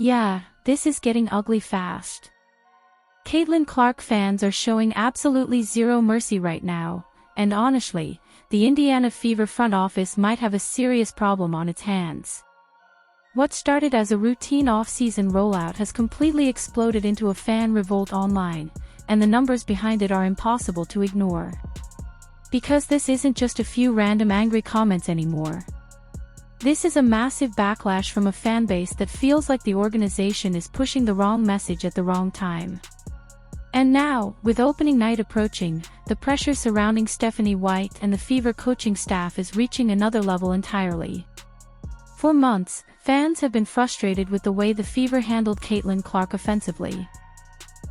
Yeah, this is getting ugly fast. Caitlin Clark fans are showing absolutely zero mercy right now, and honestly, the Indiana Fever front office might have a serious problem on its hands. What started as a routine off-season rollout has completely exploded into a fan revolt online, and the numbers behind it are impossible to ignore. Because this isn't just a few random angry comments anymore. This is a massive backlash from a fanbase that feels like the organization is pushing the wrong message at the wrong time. And now, with opening night approaching, the pressure surrounding Stephanie White and the Fever coaching staff is reaching another level entirely. For months, fans have been frustrated with the way the Fever handled Caitlin Clark offensively.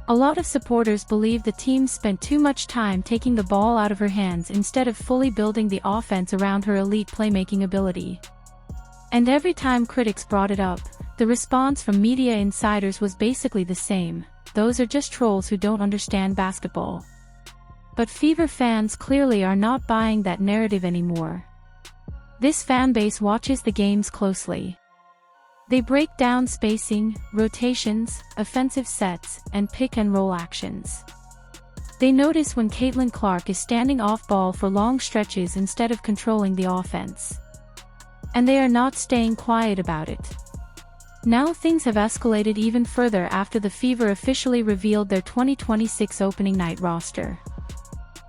A lot of supporters believe the team spent too much time taking the ball out of her hands instead of fully building the offense around her elite playmaking ability. And every time critics brought it up, the response from media insiders was basically the same: those are just trolls who don't understand basketball. But Fever fans clearly are not buying that narrative anymore. This fanbase watches the games closely. They break down spacing, rotations, offensive sets, and pick-and-roll actions. They notice when Caitlin Clark is standing off ball for long stretches instead of controlling the offense. And they are not staying quiet about it. Now things have escalated even further after the Fever officially revealed their 2026 opening night roster.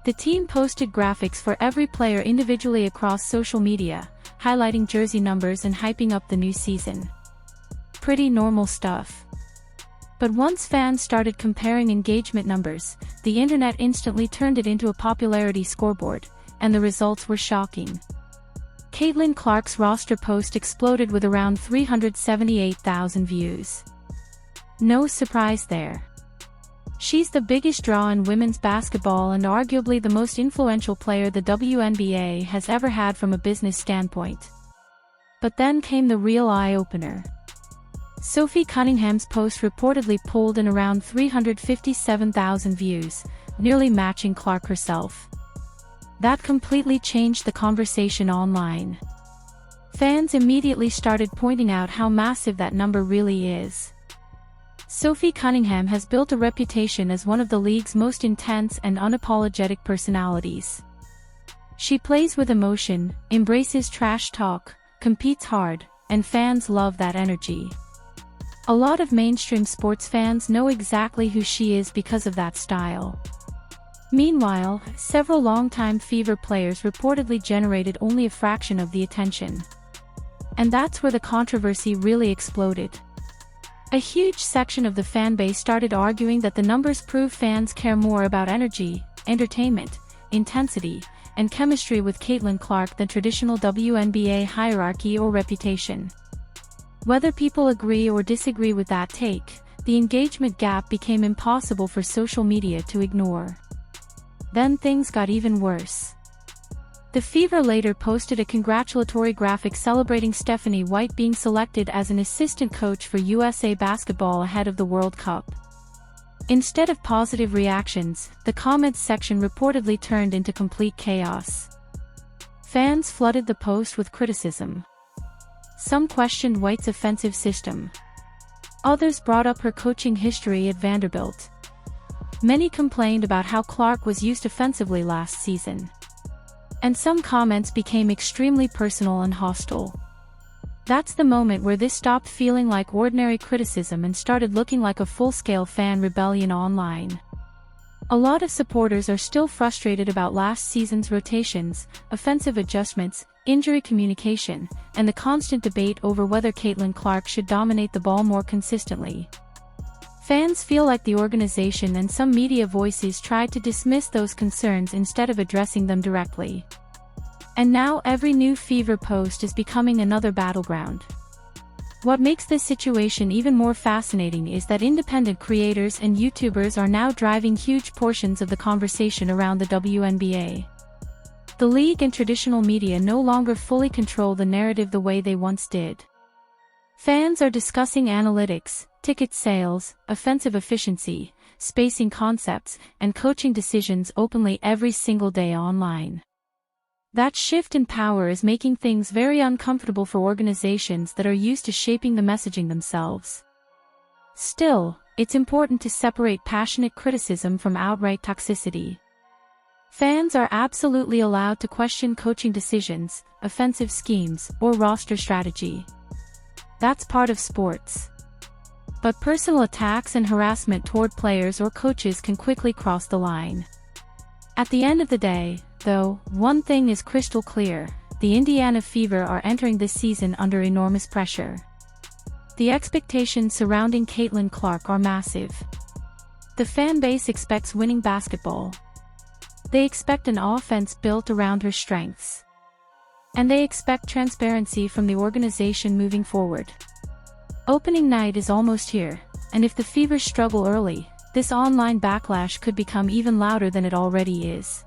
The team posted graphics for every player individually across social media, highlighting jersey numbers and hyping up the new season. Pretty normal stuff. But once fans started comparing engagement numbers, the internet instantly turned it into a popularity scoreboard, and the results were shocking. Caitlin Clark's roster post exploded with around 378,000 views. No surprise there. She's the biggest draw in women's basketball and arguably the most influential player the WNBA has ever had from a business standpoint. But then came the real eye-opener. Sophie Cunningham's post reportedly pulled in around 357,000 views, nearly matching Clark herself. That completely changed the conversation online. Fans immediately started pointing out how massive that number really is. Sophie Cunningham has built a reputation as one of the league's most intense and unapologetic personalities. She plays with emotion, embraces trash talk, competes hard, and fans love that energy. A lot of mainstream sports fans know exactly who she is because of that style. Meanwhile, several longtime Fever players reportedly generated only a fraction of the attention. And that's where the controversy really exploded. A huge section of the fanbase started arguing that the numbers prove fans care more about energy, entertainment, intensity, and chemistry with Caitlin Clark than traditional WNBA hierarchy or reputation. Whether people agree or disagree with that take, the engagement gap became impossible for social media to ignore. Then things got even worse. The Fever later posted a congratulatory graphic celebrating Stephanie White being selected as an assistant coach for USA Basketball ahead of the World Cup. Instead of positive reactions, the comments section reportedly turned into complete chaos. Fans flooded the post with criticism. Some questioned White's offensive system. Others brought up her coaching history at Vanderbilt. Many complained about how Clark was used offensively last season. And some comments became extremely personal and hostile. That's the moment where this stopped feeling like ordinary criticism and started looking like a full-scale fan rebellion online. A lot of supporters are still frustrated about last season's rotations, offensive adjustments, injury communication, and the constant debate over whether Caitlin Clark should dominate the ball more consistently. Fans feel like the organization and some media voices tried to dismiss those concerns instead of addressing them directly. And now every new Fever post is becoming another battleground. What makes this situation even more fascinating is that independent creators and YouTubers are now driving huge portions of the conversation around the WNBA. The league and traditional media no longer fully control the narrative the way they once did. Fans are discussing analytics, ticket sales, offensive efficiency, spacing concepts, and coaching decisions openly every single day online. That shift in power is making things very uncomfortable for organizations that are used to shaping the messaging themselves. Still, it's important to separate passionate criticism from outright toxicity. Fans are absolutely allowed to question coaching decisions, offensive schemes, or roster strategy. That's part of sports. But personal attacks and harassment toward players or coaches can quickly cross the line. At the end of the day, though, one thing is crystal clear: the Indiana Fever are entering this season under enormous pressure. The expectations surrounding Caitlin Clark are massive. The fan base expects winning basketball. They expect an offense built around her strengths. And they expect transparency from the organization moving forward. Opening night is almost here, and if the Fever struggle early, this online backlash could become even louder than it already is.